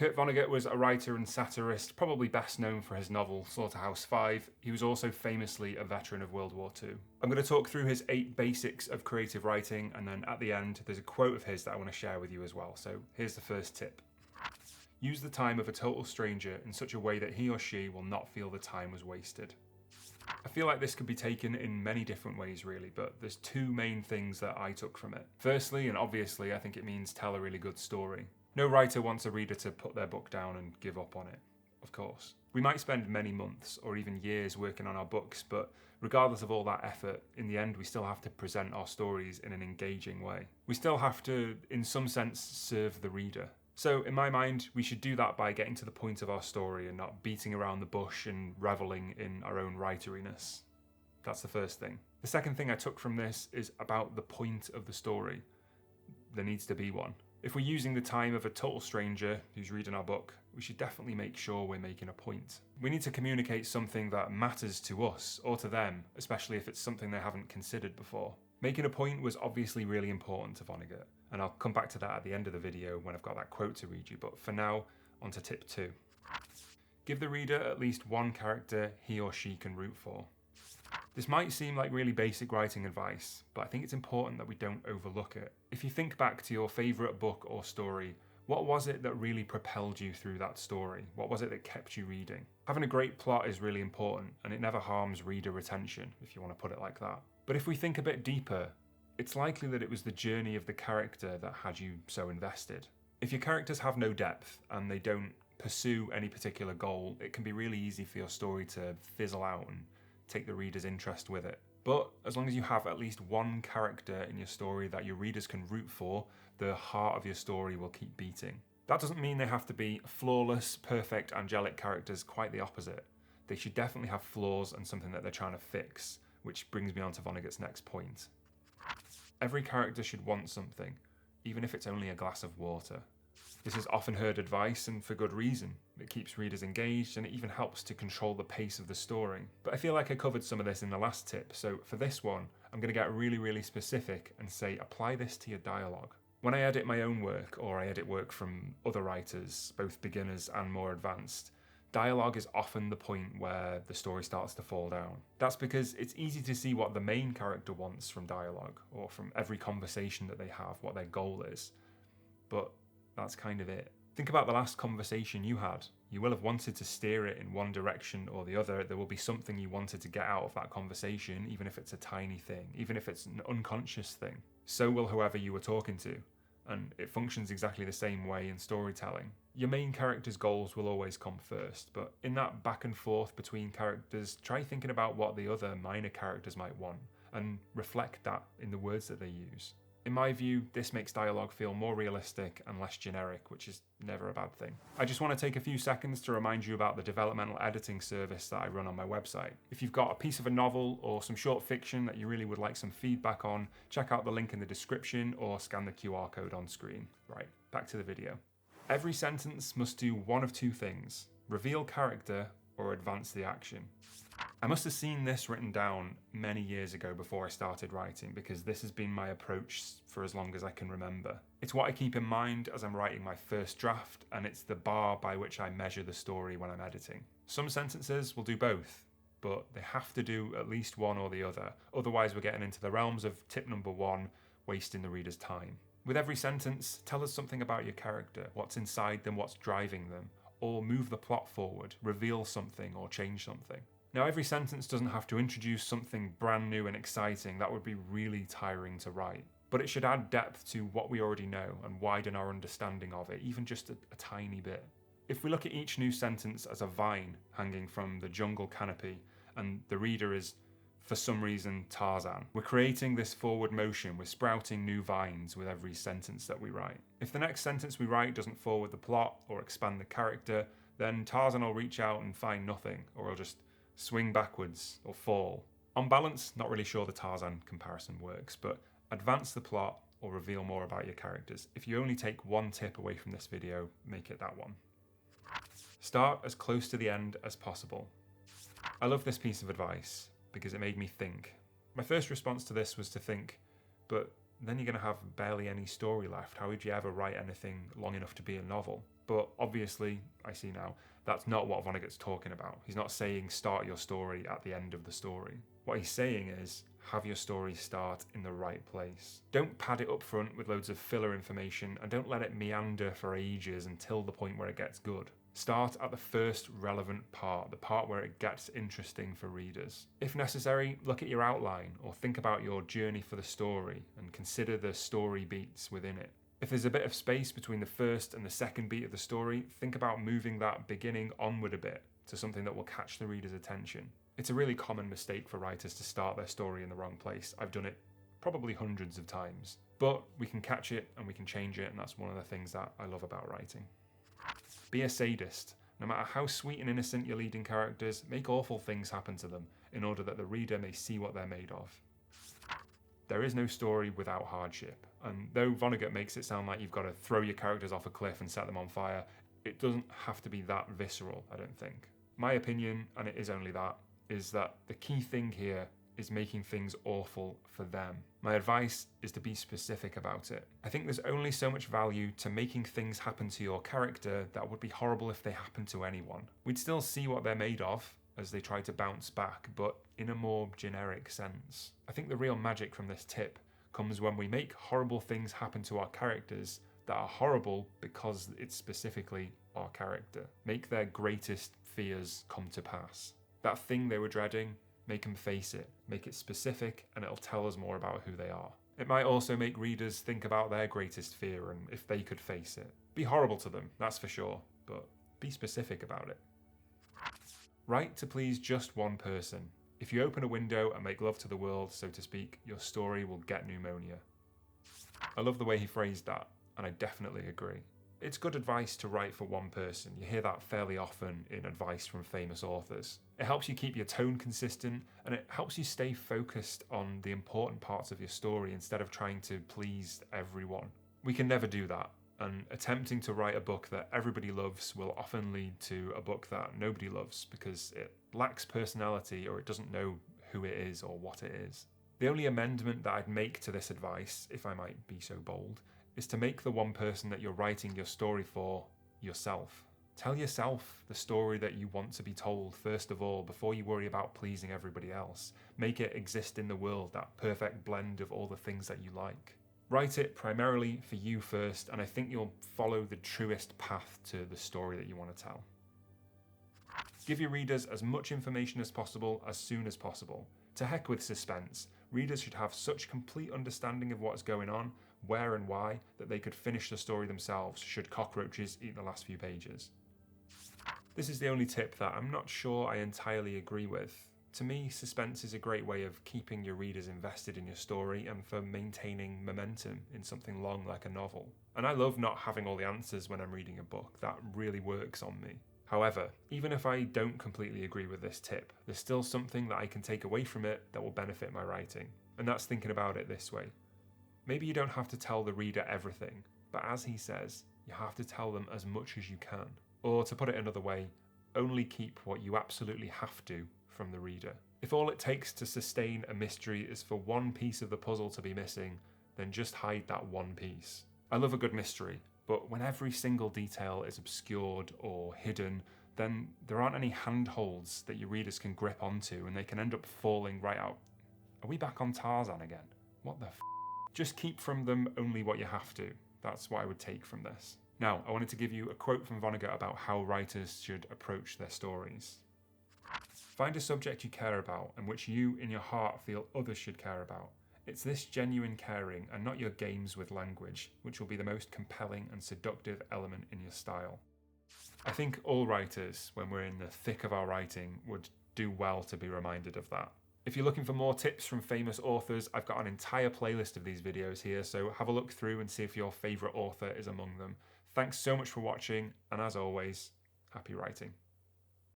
Kurt Vonnegut was a writer and satirist, probably best known for his novel Slaughterhouse-Five. He was also famously a veteran of World War II. I'm going to talk through his 8 basics of creative writing, and then at the end there's a quote of his that I want to share with you as well. So here's the first tip. Use the time of a total stranger in such a way that he or she will not feel the time was wasted. I feel like this could be taken in many different ways really, but there's 2 main things that I took from it. Firstly, and obviously, I think it means tell a really good story. No writer wants a reader to put their book down and give up on it, of course. We might spend many months or even years working on our books, but regardless of all that effort, in the end we still have to present our stories in an engaging way. We still have to, in some sense, serve the reader. So in my mind, we should do that by getting to the point of our story and not beating around the bush and reveling in our own writeriness. That's the first thing. The second thing I took from this is about the point of the story. There needs to be one. If we're using the time of a total stranger who's reading our book, we should definitely make sure we're making a point. We need to communicate something that matters to us or to them, especially if it's something they haven't considered before. Making a point was obviously really important to Vonnegut, and I'll come back to that at the end of the video when I've got that quote to read you, but for now, on to tip 2. Give the reader at least one character he or she can root for. This might seem like really basic writing advice, but I think it's important that we don't overlook it. If you think back to your favourite book or story, what was it that really propelled you through that story? What was it that kept you reading? Having a great plot is really important, and it never harms reader retention, if you want to put it like that. But if we think a bit deeper, it's likely that it was the journey of the character that had you so invested. If your characters have no depth and they don't pursue any particular goal, it can be really easy for your story to fizzle out and take the reader's interest with it. But as long as you have at least one character in your story that your readers can root for, the heart of your story will keep beating. That doesn't mean they have to be flawless, perfect, angelic characters, quite the opposite. They should definitely have flaws and something that they're trying to fix, which brings me on to Vonnegut's next point. Every character should want something, even if it's only a glass of water. This is often heard advice, and for good reason. It keeps readers engaged and it even helps to control the pace of the story. But I feel like I covered some of this in the last tip, so for this one, I'm going to get really specific and say apply this to your dialogue. When I edit my own work, or I edit work from other writers, both beginners and more advanced, dialogue is often the point where the story starts to fall down. That's because it's easy to see what the main character wants from dialogue, or from every conversation that they have, what their goal is. But that's kind of it. Think about the last conversation you had. You will have wanted to steer it in one direction or the other. There will be something you wanted to get out of that conversation, even if it's a tiny thing, even if it's an unconscious thing. So will whoever you were talking to, and it functions exactly the same way in storytelling. Your main character's goals will always come first, but in that back and forth between characters, try thinking about what the other minor characters might want, and reflect that in the words that they use. In my view, this makes dialogue feel more realistic and less generic, which is never a bad thing. I just want to take a few seconds to remind you about the developmental editing service that I run on my website. If you've got a piece of a novel or some short fiction that you really would like some feedback on, check out the link in the description or scan the QR code on screen. Right, back to the video. Every sentence must do one of 2 things: reveal character or advance the action. I must have seen this written down many years ago before I started writing, because this has been my approach for as long as I can remember. It's what I keep in mind as I'm writing my first draft, and it's the bar by which I measure the story when I'm editing. Some sentences will do both, but they have to do at least one or the other. Otherwise we're getting into the realms of tip number 1, wasting the reader's time. With every sentence, tell us something about your character, what's inside them, what's driving them, or move the plot forward, reveal something or change something. Now, every sentence doesn't have to introduce something brand new and exciting. That would be really tiring to write. But it should add depth to what we already know and widen our understanding of it, even just a tiny bit. If we look at each new sentence as a vine hanging from the jungle canopy, and the reader is, for some reason, Tarzan, we're creating this forward motion. We're sprouting new vines with every sentence that we write. If the next sentence we write doesn't forward the plot or expand the character, then Tarzan will reach out and find nothing, or he'll just swing backwards or fall. On balance, not really sure the Tarzan comparison works, but advance the plot or reveal more about your characters. If you only take one tip away from this video, make it that one. Start as close to the end as possible. I love this piece of advice because it made me think. My first response to this was to think, but then you're going to have barely any story left. How would you ever write anything long enough to be a novel? But obviously, I see now, that's not what Vonnegut's talking about. He's not saying start your story at the end of the story. What he's saying is, have your story start in the right place. Don't pad it up front with loads of filler information, and don't let it meander for ages until the point where it gets good. Start at the first relevant part, the part where it gets interesting for readers. If necessary, look at your outline or think about your journey for the story and consider the story beats within it. If there's a bit of space between the first and the second beat of the story, think about moving that beginning onward a bit to something that will catch the reader's attention. It's a really common mistake for writers to start their story in the wrong place. I've done it probably hundreds of times. But we can catch it and we can change it, and that's one of the things that I love about writing. Be a sadist. No matter how sweet and innocent your leading characters, make awful things happen to them in order that the reader may see what they're made of. There is no story without hardship, and though Vonnegut makes it sound like you've got to throw your characters off a cliff and set them on fire, it doesn't have to be that visceral, I don't think. My opinion, and it is only that, is that the key thing here is making things awful for them. My advice is to be specific about it. I think there's only so much value to making things happen to your character that would be horrible if they happened to anyone. We'd still see what they're made of as they try to bounce back, but in a more generic sense. I think the real magic from this tip comes when we make horrible things happen to our characters that are horrible because it's specifically our character. Make their greatest fears come to pass. That thing they were dreading, make them face it, make it specific, and it'll tell us more about who they are. It might also make readers think about their greatest fear and if they could face it. Be horrible to them, that's for sure, but be specific about it. Write to please just one person. If you open a window and make love to the world, so to speak, your story will get pneumonia. I love the way he phrased that, and I definitely agree. It's good advice to write for one person. You hear that fairly often in advice from famous authors. It helps you keep your tone consistent, and it helps you stay focused on the important parts of your story instead of trying to please everyone. We can never do that, and attempting to write a book that everybody loves will often lead to a book that nobody loves because it lacks personality or it doesn't know who it is or what it is. The only amendment that I'd make to this advice, if I might be so bold, is to make the one person that you're writing your story for yourself. Tell yourself the story that you want to be told first of all before you worry about pleasing everybody else. Make it exist in the world, that perfect blend of all the things that you like. Write it primarily for you first, and I think you'll follow the truest path to the story that you want to tell. Give your readers as much information as possible as soon as possible. To heck with suspense. Readers should have such complete understanding of what's going on, where and why, that they could finish the story themselves should cockroaches eat the last few pages. This is the only tip that I'm not sure I entirely agree with. To me, suspense is a great way of keeping your readers invested in your story and for maintaining momentum in something long like a novel. And I love not having all the answers when I'm reading a book. That really works on me. However, even if I don't completely agree with this tip, there's still something that I can take away from it that will benefit my writing. And that's thinking about it this way. Maybe you don't have to tell the reader everything, but as he says, you have to tell them as much as you can. Or to put it another way, only keep what you absolutely have to from the reader. If all it takes to sustain a mystery is for one piece of the puzzle to be missing, then just hide that one piece. I love a good mystery, but when every single detail is obscured or hidden, then there aren't any handholds that your readers can grip onto and they can end up falling right out. Are we back on Tarzan again? What the f***? Just keep from them only what you have to. That's what I would take from this. Now, I wanted to give you a quote from Vonnegut about how writers should approach their stories. Find a subject you care about and which you, in your heart, feel others should care about. It's this genuine caring and not your games with language, which will be the most compelling and seductive element in your style. I think all writers, when we're in the thick of our writing, would do well to be reminded of that. If you're looking for more tips from famous authors, I've got an entire playlist of these videos here, so have a look through and see if your favourite author is among them. Thanks so much for watching, and as always, happy writing.